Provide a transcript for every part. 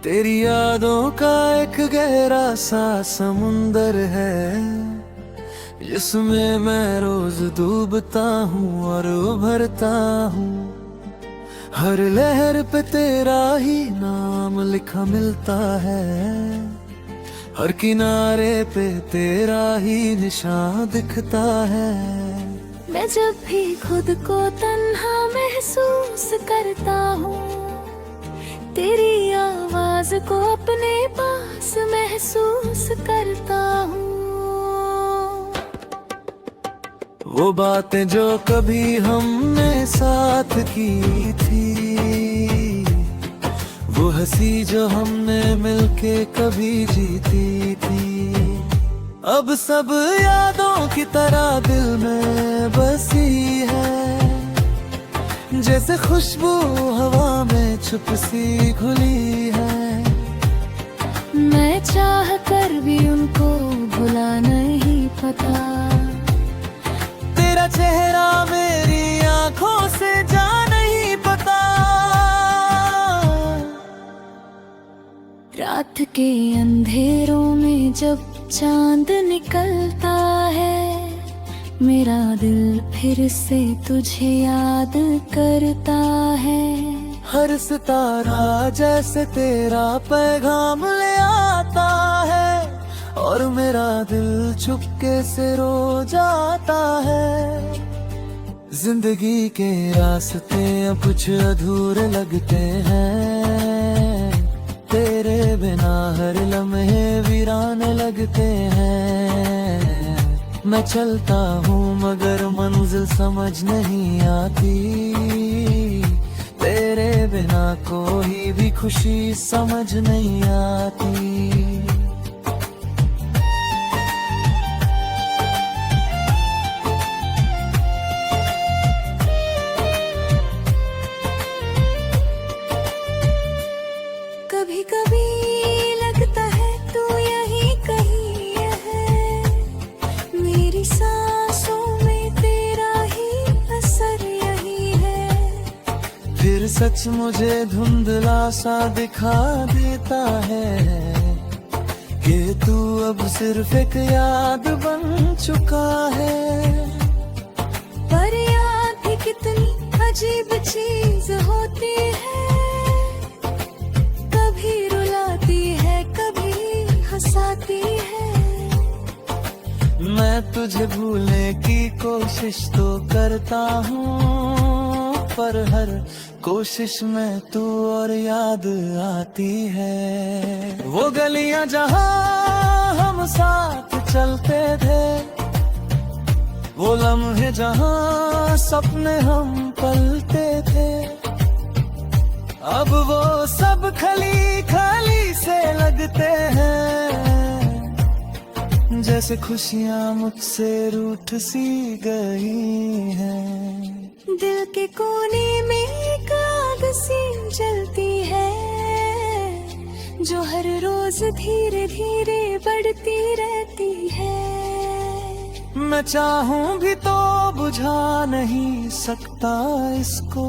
तेरी यादों का एक गहरा सा समुंदर है, जिसमें मैं रोज डूबता हूँ और उभरता हूँ। हर लहर पे तेरा ही नाम लिखा मिलता है, हर किनारे पे तेरा ही निशान दिखता है। मैं जब भी खुद को तन्हा महसूस करता हूँ, तेरी आवाज को अपने पास महसूस करता हूँ। वो बातें जो कभी हमने साथ की थी, वो हंसी जो हमने मिलके कभी जीती थी, अब सब यादों की तरह दिल में बसी है। जैसे खुशबू हवा में छुप सी घुली है, मैं चाह कर भी उनको भुला नहीं पाता। तेरा चेहरा मेरी आंखों से जा नहीं पता। रात के अंधेरों में जब चांद निकलता है, मेरा दिल फिर से तुझे याद करता है। हर सितारा जैसे तेरा पैगाम ले आता है, और मेरा दिल चुपके से रो जाता है। जिंदगी के रास्ते अब कुछ अधूरे लगते हैं, तेरे बिना हर लम्हे वीरान लगते हैं। मैं चलता हूँ मगर मंजिल समझ नहीं आती, तेरे बिना कोई भी खुशी समझ नहीं आती। कभी कभी लगता है तू यहीं कहीं है, मेरी सांसों में तेरा ही असर यही है। फिर सच मुझे धुंधला सा दिखा देता है, कि तू अब सिर्फ एक याद बन चुका है। पर याद भी कितनी अजीब चीज होती है, कभी रुलाती है कभी हंसाती है। मैं तुझे भूलने की कोशिश तो करता हूँ, पर हर कोशिश में तू और याद आती है। वो गलियां जहाँ हम साथ चलते थे, वो लम्हे जहाँ सपने हम पलते थे, अब वो सब खली खली से लगते हैं। जैसे खुशियाँ मुझसे रूठ सी गई हैं। दिल के कोने में एक आग सी जलती है, जो हर रोज धीरे धीरे बढ़ती रहती है। मैं चाहूं भी तो बुझा नहीं सकता इसको,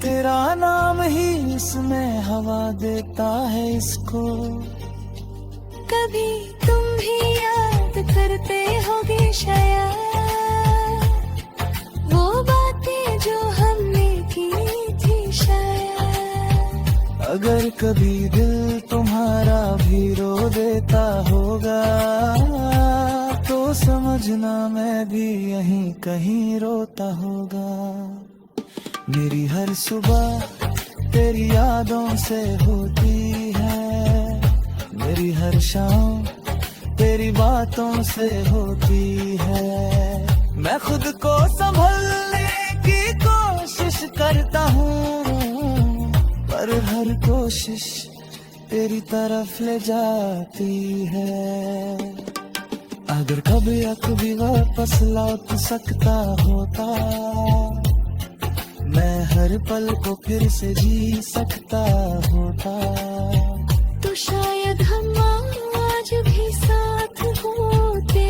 तेरा नाम ही इसमें हवा देता है इसको। कभी तुम भी याद करते होगे शायद, वो बातें जो हमने की थी शायद। अगर कभी दिल तुम्हारा भी रो देता होगा, तो समझना मैं भी यहीं कहीं रोता होगा। मेरी हर सुबह तेरी यादों से होती है, मेरी हर शाम तेरी बातों से होती है। मैं खुद को संभलने की कोशिश करता हूँ, पर हर कोशिश तेरी तरफ ले जाती है। अगर कभी कभी वापस लौट सकता होता, मैं हर पल को फिर से जी सकता होता, तो शायद हम आज भी साथ होते,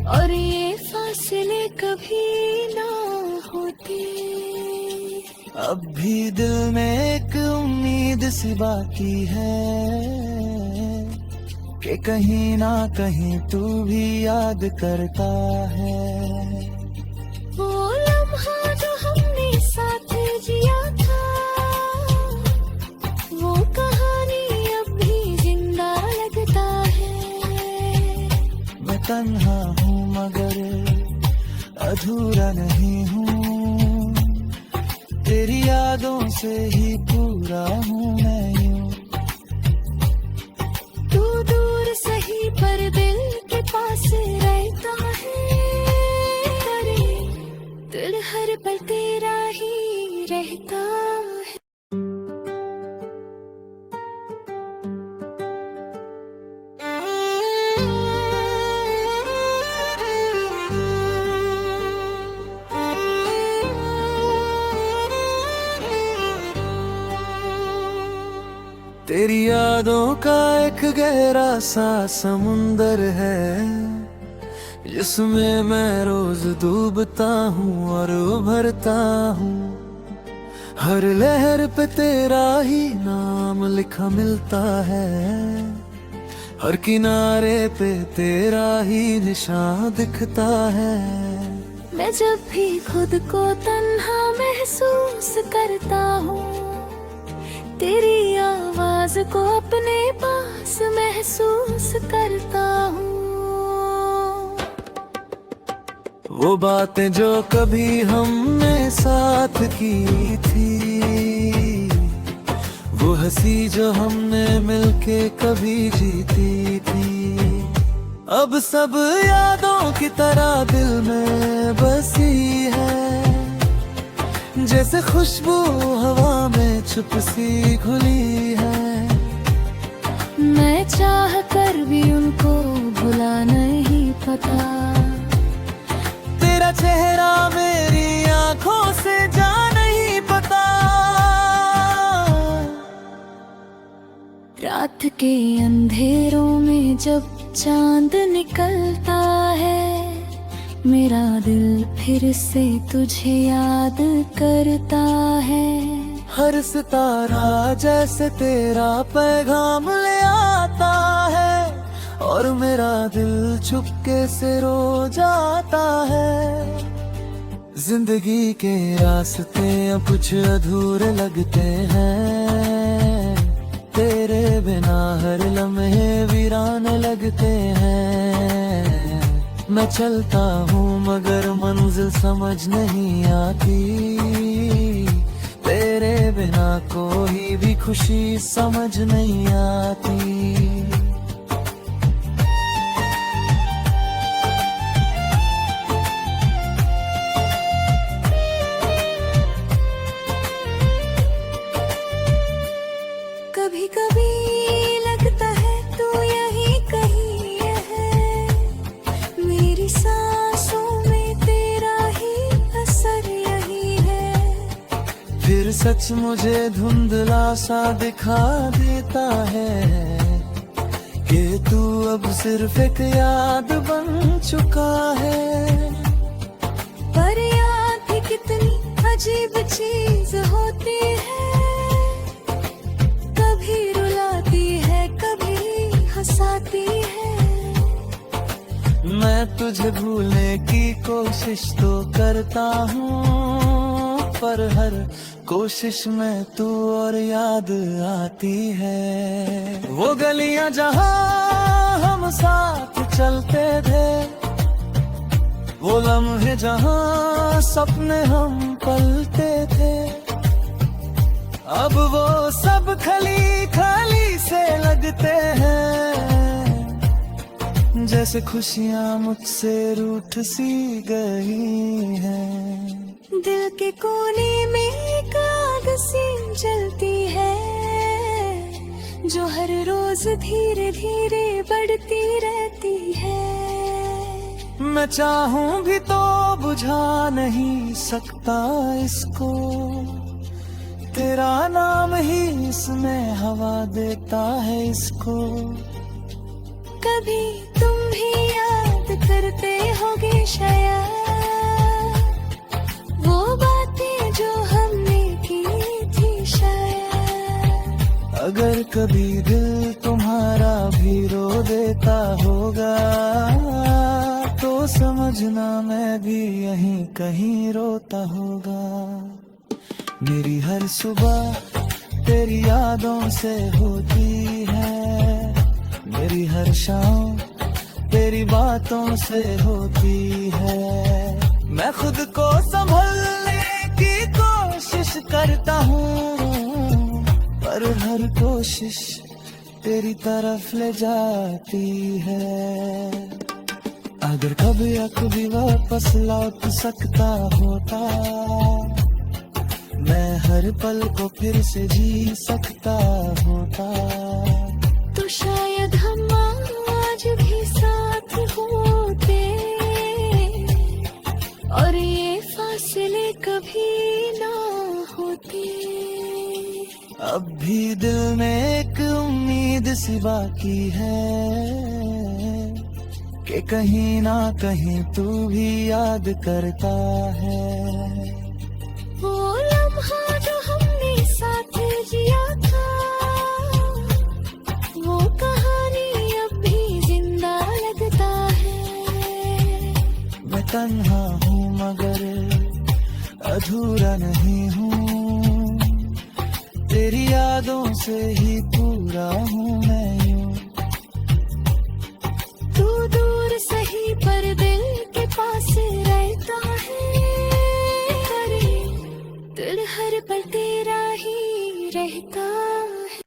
और ये फासले कभी ना होते। अब भी दिल में एक उम्मीद सी बाकी है कि कहीं ना कहीं तू भी याद करता है। वो लम्हा जो हमने साथ जिया था, वो कहानी अब भी जिंदा लगता है। मैं तन्हा हूँ मगर अधूरा नहीं हूँ, तेरी यादों से ही पूरा हूँ मैं यूं। तू दूर सही पर दिल के पास रहता है, अरे दिल हर पल तेरा ही रहता है। तेरी यादों का एक गहरा सा समुंदर है, जिसमें मैं रोज डूबता हूँ और उभरता हूँ। हर लहर पे तेरा ही नाम लिखा मिलता है, हर किनारे पे तेरा ही निशान दिखता है। मैं जब भी खुद को तन्हा महसूस करता हूँ, तेरी आवाज को अपने पास महसूस करता हूँ। वो बातें जो कभी हमने साथ की थी, वो हंसी जो हमने मिलके कभी जीती थी, अब सब यादों की तरह दिल में बसी है। जैसे खुशबू हवा में छुप सी घुली है, मैं चाह कर भी उनको भुला नहीं पता। तेरा चेहरा मेरी आंखों से जा नहीं पता। रात के अंधेरों में जब चांद निकलता है, मेरा दिल फिर से तुझे याद करता है। हर सितारा जैसे तेरा पैगाम ले आता है, और मेरा दिल चुपके से रो जाता है। जिंदगी के रास्ते अब कुछ अधूरे लगते हैं, तेरे बिना हर लम्हे वीरान लगते हैं। मैं चलता हूँ मगर मंजिल समझ नहीं आती, तेरे बिना कोई भी खुशी समझ नहीं आती। कभी कभी लगता है तू यहीं कहीं है, मेरी सांसों में तेरा ही असर यही है। फिर सच मुझे धुंधला सा दिखा देता है कि तू अब सिर्फ एक याद बन चुका है। पर याद भी कितनी अजीब चीज होती है, कभी रुलाती है कभी हंसाती है। मैं तुझे भूलने की कोशिश तो करता हूँ, पर हर कोशिश में तू और याद आती है। वो गलियां जहाँ हम साथ चलते थे, वो लम्हे जहाँ सपने हम पलते थे, अब वो सब खली खली से लगते हैं। जैसे खुशियाँ मुझसे रूठ सी गई हैं। दिल के कोने में एक आग सी जलती है, जो हर रोज धीरे धीरे बढ़ती रहती है। मैं चाहूं भी तो बुझा नहीं सकता इसको, तेरा नाम ही इसमें हवा देता है इसको। कभी तुम भी याद करते होगे शायद, वो बातें जो हमने की अगर कभी दिल तुम्हारा भी रो देता होगा तो समझना मैं भी यहीं कहीं रोता होगा। मेरी हर सुबह तेरी यादों से होती है, मेरी हर शाम तेरी बातों से होती है। मैं खुद को संभलने की कोशिश करता हूँ, पर हर कोशिश तेरी तरफ ले जाती है। अगर कभी वापस लौट सकता होता, मैं हर पल को फिर से जी सकता होता। तो शायद हम आज भी साथ होते और ये फासले कभी ना होते। अब भी दिल में एक उम्मीद सी बाकी है कि कहीं ना कहीं तू भी याद करता है। वो लम्हा जो हमने साथ जिया था, वो कहानी अब भी जिंदा लगता है। मैं तन्हा हूँ मगर अधूरा नहीं हूँ, तेरी यादों से ही पूरा हूँ मैं यूं। तू दूर सही पर दिल के पास रहता है, अरे दिल हर पल तेरा ही रहता है।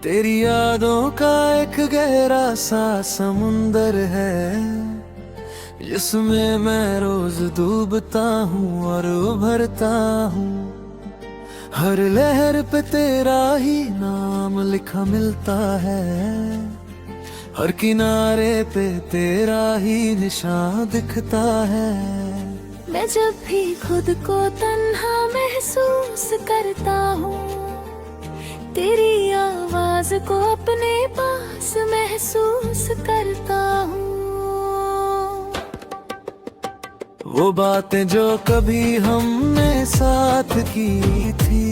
तेरी यादों का एक गहरा सा समुंदर है, जिसमें मैं रोज डूबता हूँ और उभरता हूँ। हर लहर पे तेरा ही नाम लिखा मिलता है, हर किनारे पे तेरा ही निशान दिखता है। मैं जब भी खुद को तन्हा महसूस करता हूँ, तेरी आवाज को अपने पास महसूस करता हूँ। वो बातें जो कभी हमने साथ की थी,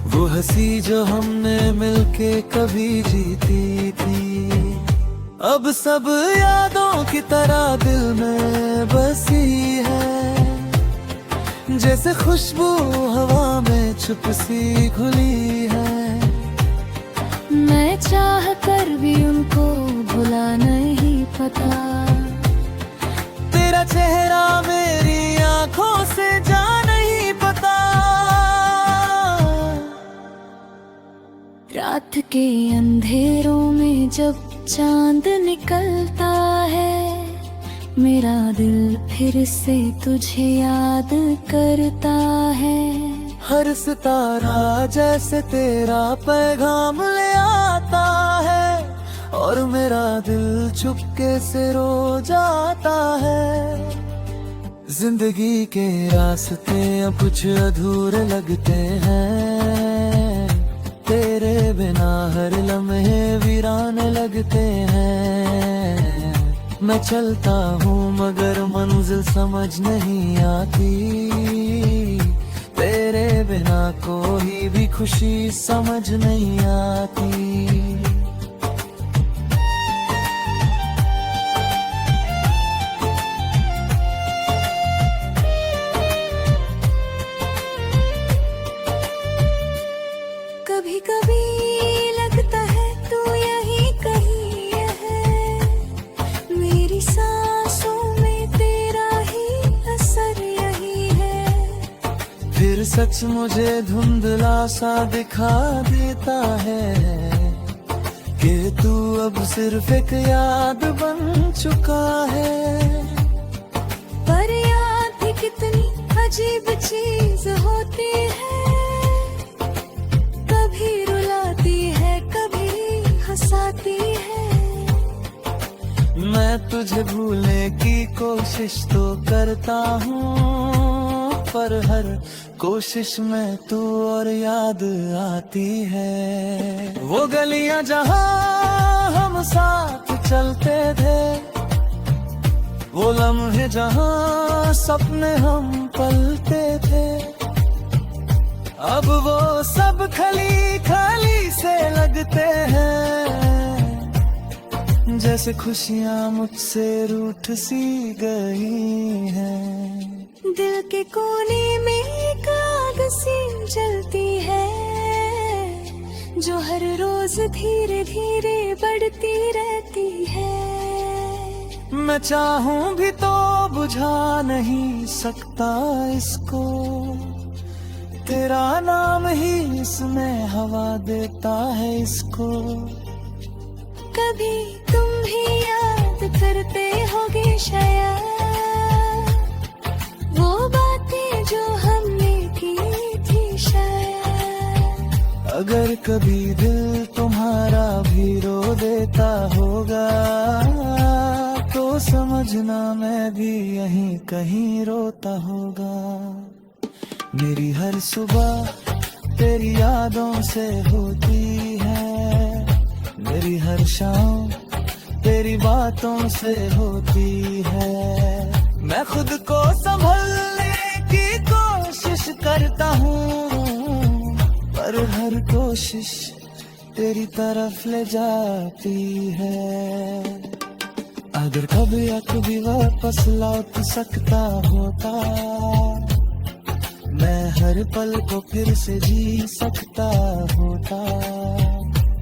वो हंसी जो हमने मिलके कभी जीती थी, अब सब यादों की तरह दिल में बसी है। जैसे खुशबू हवा में छुप सी घुली है, मैं चाह कर भी उनको भुला नहीं पता। तेरा चेहरा मेरी आंखों से जा नहीं पता। रात के अंधेरों में जब चांद निकलता है, मेरा दिल फिर से तुझे याद करता है। हर सितारा जैसे तेरा पैगाम ले आता है, और मेरा दिल चुपके से रो जाता है। जिंदगी के रास्ते अब कुछ अधूरे लगते हैं, तेरे बिना हर लम्हे वीरान लगते हैं। मैं चलता हूँ मगर मंजिल समझ नहीं आती, तेरे बिना कोई भी खुशी समझ नहीं आती। कभी कभी लगता है तू यहीं कहीं है, मेरी सांसों में तेरा ही असर यही है। फिर सच मुझे धुंधला सा दिखा देता है कि तू अब सिर्फ एक याद बन चुका है। पर याद भी कितनी अजीब चीज होती है, कभी रुलाती है कभी हंसाती है। मैं तुझे भूलने की कोशिश तो करता हूँ, पर हर कोशिश में तू और याद आती है। वो गलियां जहां हम साथ चलते थे, वो लम्हे जहां सपने हम पलते थे, अब वो सब खाली खाली से लगते हैं। जैसे खुशियां मुझसे रूठ सी गई हैं। दिल के कोने में एक आग सी जलती है, जो हर रोज धीरे धीरे बढ़ती रहती है। मैं चाहूं भी तो बुझा नहीं सकता इसको, तेरा नाम ही इसमें हवा देता है इसको। कभी तुम भी याद करते होगे शायद, वो बातें जो हमने की थी शायद। अगर कभी दिल तुम्हारा भी रो देता होगा, तो समझना मैं भी यहीं कहीं रोता होगा। मेरी हर सुबह तेरी यादों से होती है, मेरी हर शाम तेरी बातों से होती है। मैं खुद को संभलने की कोशिश करता हूँ, पर हर कोशिश तेरी तरफ ले जाती है। अगर कभी या कभी वापस लौट सकता होता, मैं हर पल को फिर से जी सकता होता,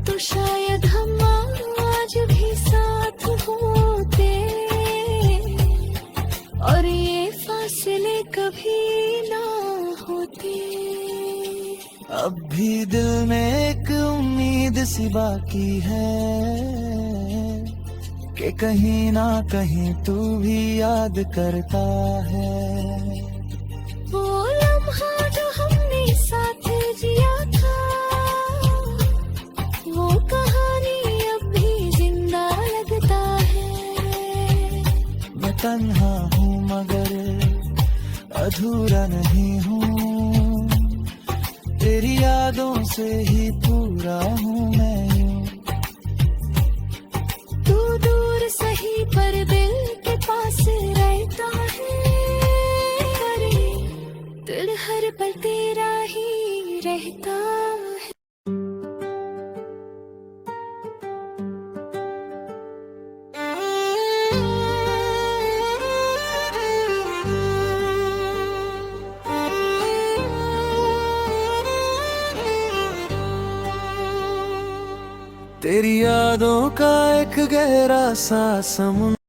तो शायद हम आज भी साथ होते, और ये फासले कभी ना होते। अब भी दिल में एक उम्मीद सी बाकी है, कि कहीं ना कहीं तू भी याद करता है। वो लम्हा जो हमने साथ जिया था, वो कहानी अब भी जिंदा लगता है। मैं तन्हा हूँ मगर अधूरा नहीं हूँ, तेरी यादों से ही पूरा हूँ मैं यूं। तू दूर सही पर दिल के पास रहता है, अरे दिल हर पल तेरा ही रहता है। तेरी यादों का एक गहरा सा समुंदर